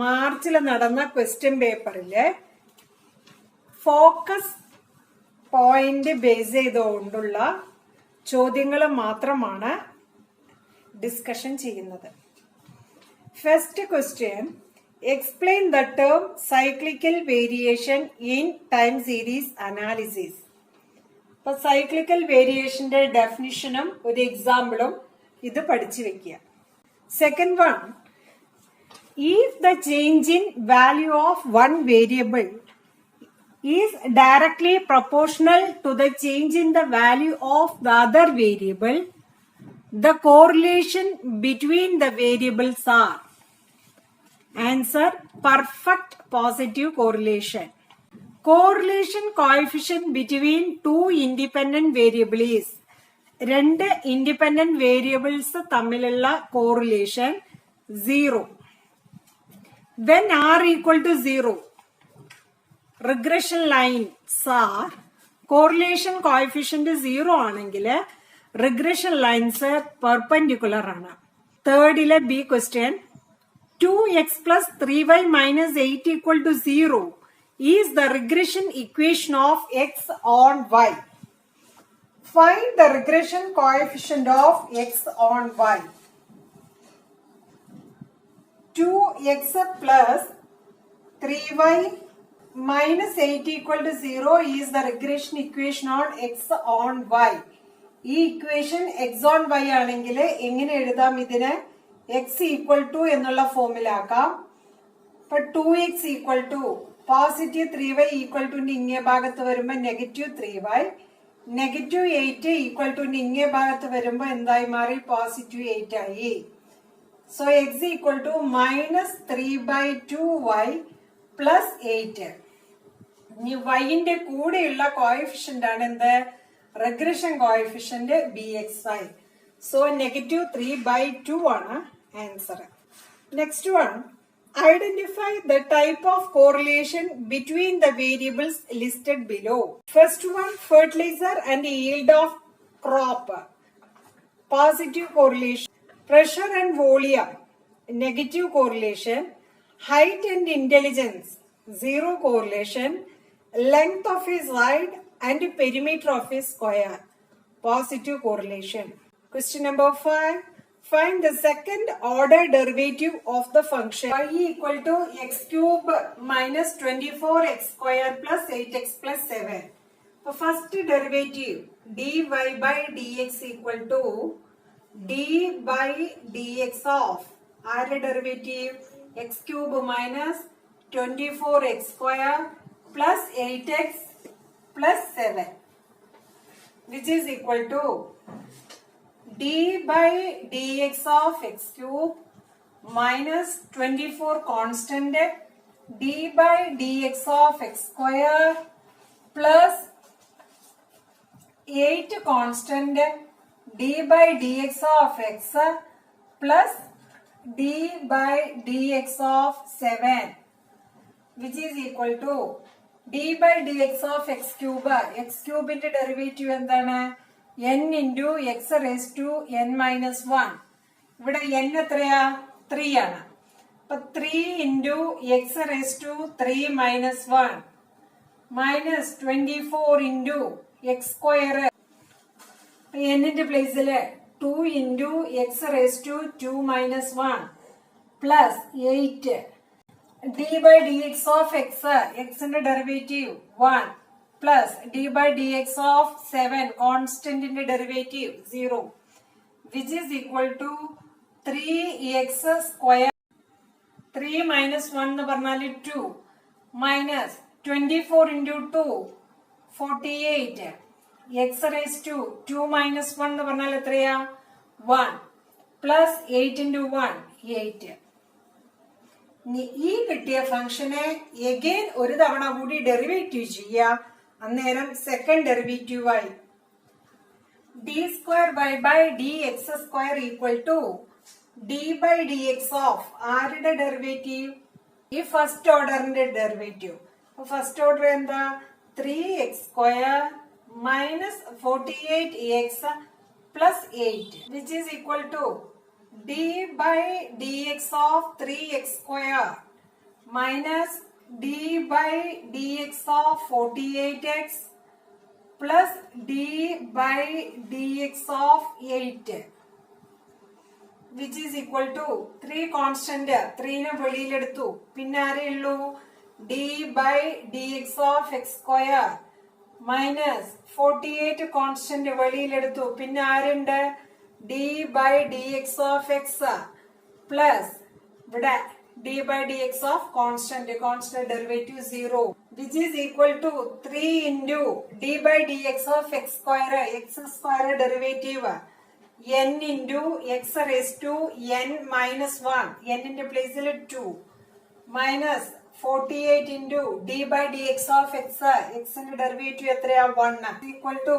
മാർച്ചിൽ നടന്ന question പേപ്പറില് focus point base ചെയ്തുകൊണ്ടുള്ള ചോദ്യങ്ങൾ മാത്രമാണ് ഡിസ്കഷൻ ചെയ്യുന്നത്. First question, explain the term cyclical variation in time series analysis. അപ്പൊ സൈക്ലിക്കൽ വേരിയേഷന്റെ ഡെഫിനിഷനും ഒരു എക്സാമ്പിളും ഇത് പഠിച്ചു വെക്കുക. Second one, if the change in value of one variable is directly proportional to the change in the value of the other variable, the correlation between the variables are. Answer, perfect positive correlation. Correlation coefficient between two independent variables is രണ്ട് independent variables തമ്മിലുള്ള correlation 0. When r equal to 0, regression lines are correlation coefficient 0 ആണെങ്കിൽ regression lines perpendicular ആണ്. തേർഡിലെ B question, 2x plus 3y minus 8 equal to 0 is the regression equation of x on y. Find the regression coefficient of x on y. 2x plus 3y minus 8 equal to 0 is the regression equation on x on y. ഈ equation x on y ആണെങ്കിൽ എങ്ങനെ എഴുതാം? ഇതിന് x equal to എന്നുള്ള ഫോമിലാക്കാം. ഇപ്പൊ 2x equal to positive 3y equal to ഇങ്ങേ ഭാഗത്ത് വരുമ്പോ negative 3y, negative 8 equal to ഇങ്ങേ ഭാഗത്ത് വരുമ്പോ എന്തായി മാറി? പോസിറ്റീവ് 8 ആയി. So x equal to minus 3/2y plus 8. ഇനി y-ന്റെ കൂടെയുള്ള കോഎഫിഷ്യന്റ് ആണ് എന്ത്? Regression coefficient bxy. So negative 3/2 ആണ് answer. Next one, identify the type of correlation between the variables listed below. First one, fertiliser and yield of crop, positive correlation. Pressure and volume, negative correlation. Height and intelligence, zero correlation. Length of a side and perimeter of a square, positive correlation. Question number 5. Find the second order derivative of the function y equal to x cube minus 24x square plus 8x plus 7. For first derivative, dy by dx equal to d by dx of r derivative x cube minus 24x square plus 8x plus 7, which is equal to d by dx of x cube minus 24 constant d by dx of x square plus 8 constant d by dx of x plus d by dx of 7, which is equal to d by dx of x cube. x cube ന്റെ derivative എന്താണ്? n into x raised to n minus 1. ഇവിടെ n എത്രയാ? 3 ആണ്. അപ്പൊ 3 into x raised to 3 minus 1 minus 24 into x square. n-ന്റെ പ്ലേസില് 2 into x raised to 2 minus 1 plus 8 d by dx of x, x-ന്റെ derivative 1 plus d by dx of 7, constant in the derivative 0, which is equal to 3x square. 3 minus 1 എന്ന് പറഞ്ഞാൽ 2 minus 24 into 2 48, x raised to 2 minus 1 എന്ന് പറഞ്ഞാൽ എത്രയാ? 1 plus 8 into 1 8. ഈ കിട്ടിയ ഫംഗ്ഷനെ again ഒരു തവണ കൂടി ഡെറിവേറ്റീവ് ചെയ്യുക. അന്നേരം സെക്കൻഡ് ഡെറിവേറ്റീവ് ആയി d square y by dx square equal to d by dx of ആരുടെ ഡെറിവേറ്റീവ്? ഈ ഫസ്റ്റ് ഓർഡറിന്റെ ഡെറിവേറ്റീവ്. ഫസ്റ്റ് ഓർഡർ എന്താ? 3x square minus 48x plus 8, which is equal to d by dx of 3x square minus d by dx of 48x plus d by dx of 8, which is equal to 3 constant, 3 നെ വെളിയിലെടുത്തു, പിന്നെ ആരെയുള്ളൂ d by dx of x square minus 48 constant വെളിയിലെടുത്തു, പിന്നെ ആരുണ്ട് d by dx of x plus ഇവിടെ d by dx of constant derivative 0, which is equal to 3 into d by dx of x square derivative n into x raised to n minus 1, n ന്റെ പ്ലേസിൽ 2 minus 48 into d by dx of x ന്റെ derivative എത്രയാ 1 equal to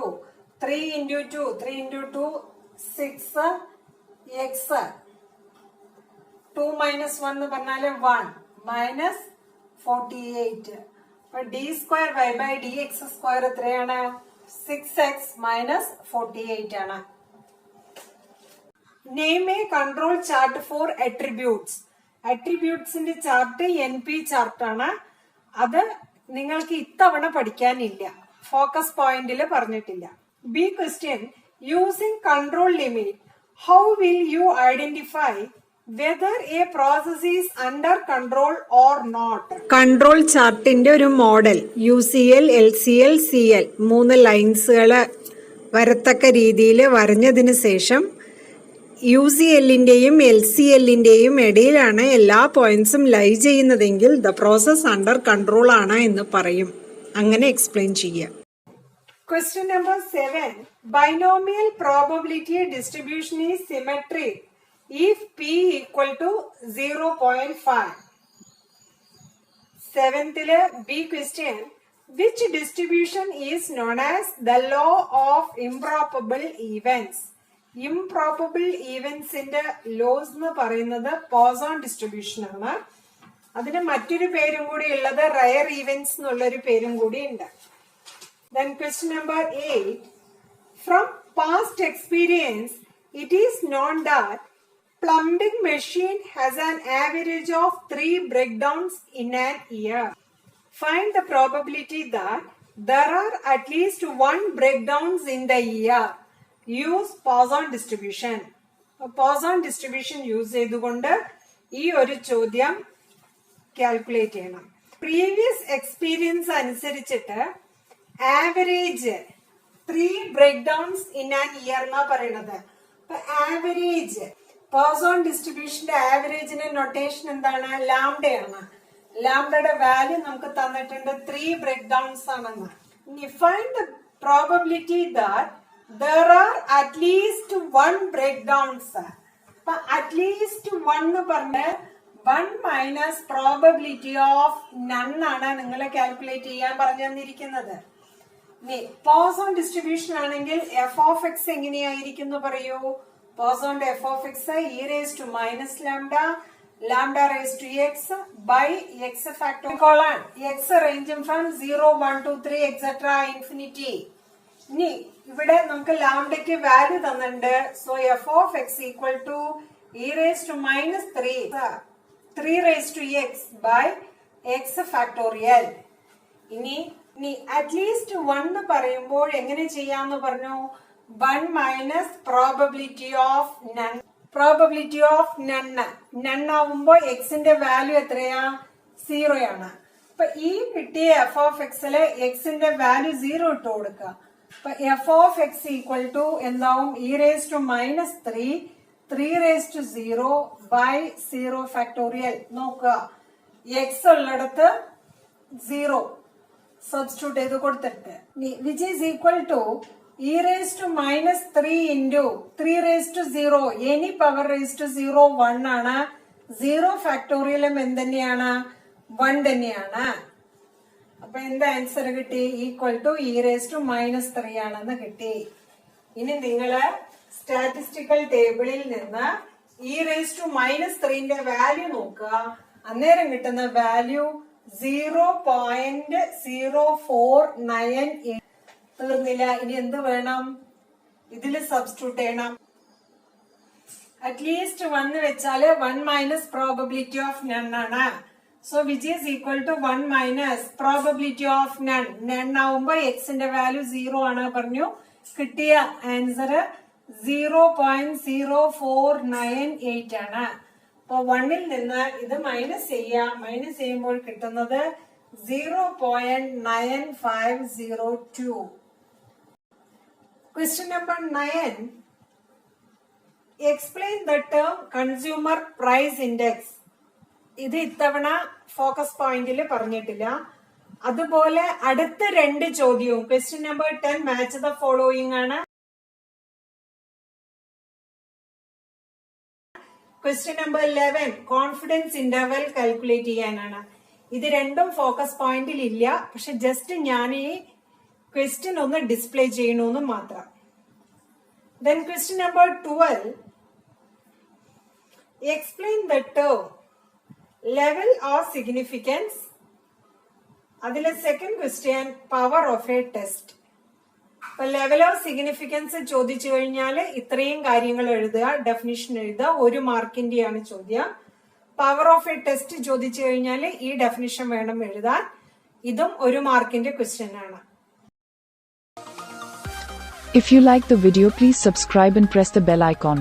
3 into 2, 3 into 2 6 x 2 minus 1 എന്ന് പറഞ്ഞാല് 1 minus 48, അപ്പൊ d square y by dx square എത്രയാണ് 6x minus 48 ആണ്. Name a control chart for attributes. അട്രിബ്യൂട്ട്സിന്റെ ചാർട്ട് NP ചാർട്ടാണ്. അത് നിങ്ങൾക്ക് ഇത്തവണ പഠിക്കാനില്ല, ഫോക്കസ് പോയിന്റിൽ പറഞ്ഞിട്ടില്ല. B question, using control limit how will you identify whether a process is under control or not? Control ചാർട്ടിന്റെ ഒരു മോഡൽ UCL, LCL, CL 3 ലൈൻസുകൾ വരത്തക്ക രീതിയിൽ വരഞ്ഞതിന് ശേഷം UCLന്റെയും LCLന്റെയും ഇടയിലാണ് എല്ലാ പോയിന്റ്സും ലൈ ചെയ്യുന്നതെങ്കിൽ ദ പ്രോസസ് അണ്ടർ കൺട്രോൾ ആണ് എന്ന് പറയും. അങ്ങനെ എക്സ്പ്ലെയിൻ ചെയ്യാം. Question number 7. Binomial probability distribution is symmetric if p equal to 0.5. 7th B question, which distribution is known as the law of improbable events? Improbable ഇവന്റ്സിന്റെ ലോസ് എന്ന് പറയുന്നത് Poisson distribution ആണ്. അതിന് മറ്റൊരു പേരും കൂടി ഉള്ളത് റയർ ഇവന്റ്സ് എന്നുള്ളൊരു പേരും കൂടി ഉണ്ട്. Then question number 8. From past experience, it is known that plumbing machine has an average of 3 breakdowns in an year. Find the probability that there are at least 1 breakdowns in the year. Use Poisson distribution. Poisson distribution use ചെയ്തുകൊണ്ട് ഈ ഒരു ചോദ്യം calculate ചെയ്യണം. Previous experience അനുസരിച്ചിട്ട് average 3 breakdowns in an year എന്നാ പറയണത്. അപ്പൊ average Poisson ഡിസ്ട്രിബ്യൂഷന്റെ ആവറേജിന്റെ നൊട്ടേഷൻ എന്താണ്? ലാംഡയാണ്. ലാംഡയുടെ വാല്യൂ നമുക്ക് തന്നിട്ടുണ്ട് 3 ബ്രേക്ക് ഡൗൺസ് ആണെന്ന്. Find the probability that there are at least 1 breakdowns. അപ്പൊ അറ്റ്ലീസ്റ്റ് 1 പറഞ്ഞ് 1 മൈനസ് പ്രോബബിലിറ്റി ഓഫ് നൺ ആണ് നിങ്ങൾ കാൽക്കുലേറ്റ് ചെയ്യാൻ പറഞ്ഞു തന്നിരിക്കുന്നത്. പോസോൺ ഡിസ്ട്രിബ്യൂഷൻ ആണെങ്കിൽ എഫ് ഓഫ് എക്സ് എങ്ങനെയായിരിക്കും പറയൂ? പോസോന്റെ F of X E raise to minus lambda, lambda raise to X by X factorial, X റേഞ്ചും ഫ്രം 0, 1, 2, 3 എക്സെട്ര ഇൻഫിനിറ്റി. ഇനി ഇവിടെ നമുക്ക് ലാംഡയ്ക്ക് വാല്യൂ തന്നിട്ടുണ്ട്. So F of X equal to E raise to minus 3 raise to X by X factorial. ഇനി at least 1 പറയുമ്പോൾ എങ്ങനെ ചെയ്യാന്ന് പറഞ്ഞു? 1 minus probability of none. Probability of none ആവുമ്പോ എക്സിന്റെ വാല്യൂ എത്രയാ? 0 ആണ്. അപ്പൊ ഈ കിട്ടിയ എഫ് ഓഫ് എക്സില് എക്സിന്റെ വാല്യൂ 0 ഇട്ട് കൊടുക്കുക. അപ്പൊ F of X equal to എന്താവും? E raise to minus 3 raise to 0 by 0 factorial. നോക്കുക, എക്സ് ഉള്ളിടത്ത് 0 സബ്സ്റ്റിറ്റ്യൂട്ട് ചെയ്ത് കൊടുത്തിട്ട് which is equal to E raise to minus 3 into 3 raise to 0, any power raise to 0 1 ആണ്. 0 ഫാക്ടോറിയലും എന്തെന്നെയാണ്? 1 തന്നെയാണ്. അപ്പൊ എന്താ ആൻസർ കിട്ടി? Equal to E raise to minus 3 ആണെന്ന് കിട്ടി. ഇനി നിങ്ങള് സ്റ്റാറ്റിസ്റ്റിക്കൽ ടേബിളിൽ നിന്ന് ഇ റേസ് ടു മൈനസ് 3ന്റെ വാല്യൂ നോക്കുക. അന്നേരം കിട്ടുന്ന വാല്യൂ 0.0498. തീർന്നില്ല. ഇനി എന്ത് വേണം? ഇതില് സബ്സ്റ്റിറ്റ്യൂട്ട് ചെയ്യണം. അറ്റ്ലീസ്റ്റ് 1 വെച്ചാല് 1 മൈനസ് പ്രോബബിലിറ്റി ഓഫ് നൺ ആണ്. So which is equal to 1 minus probability of none. None ആവുമ്പോ എക്സിന്റെ വാല്യൂ 0 ആണ് പറഞ്ഞു. കിട്ടിയ ആൻസർ 0.0498 ആണ്. അപ്പൊ 1ൽ നിന്ന് ഇത് മൈനസ് ചെയ്യാം. മൈനസ് ചെയ്യുമ്പോൾ കിട്ടുന്നത് 0.9502. Question number 9. Explain the term consumer price index. ഇത് ഇത്തവണ ഫോക്കസ് പോയിന്റിൽ പറഞ്ഞിട്ടില്ല. അതുപോലെ അടുത്ത 2 ചോദ്യവും question number 10 match the following ആണ്. Question number 11 confidence interval calculate ചെയ്യാനാണ്. ഇത് രണ്ടും ഫോക്കസ് പോയിന്റിൽ ഇല്ല. പക്ഷെ ജസ്റ്റ് ഞാൻ ഈ ക്വസ്റ്റ്യൻ ഒന്ന് ഡിസ്പ്ലേ ചെയ്യണമെന്ന് മാത്രം. Then question number 12. Explain the term level of significance. അതിലെ second question power of A test. അപ്പൊ ലെവൽ ഓഫ് സിഗ്നിഫിക്കൻസ് ചോദിച്ചു കഴിഞ്ഞാൽ ഇത്രയും കാര്യങ്ങൾ എഴുതുക, ഡെഫിനിഷൻ എഴുതുക, 1 മാർക്കിന്റെയാണ് ചോദ്യം. പവർ ഓഫ് എ ടെസ്റ്റ് ചോദിച്ചു കഴിഞ്ഞാൽ ഈ ഡെഫിനിഷൻ വേണം എഴുതാൻ. ഇതും 1 മാർക്കിന്റെ ക്വസ്റ്റ്യൻ ആണ്. If you like the video, please subscribe and press the bell icon.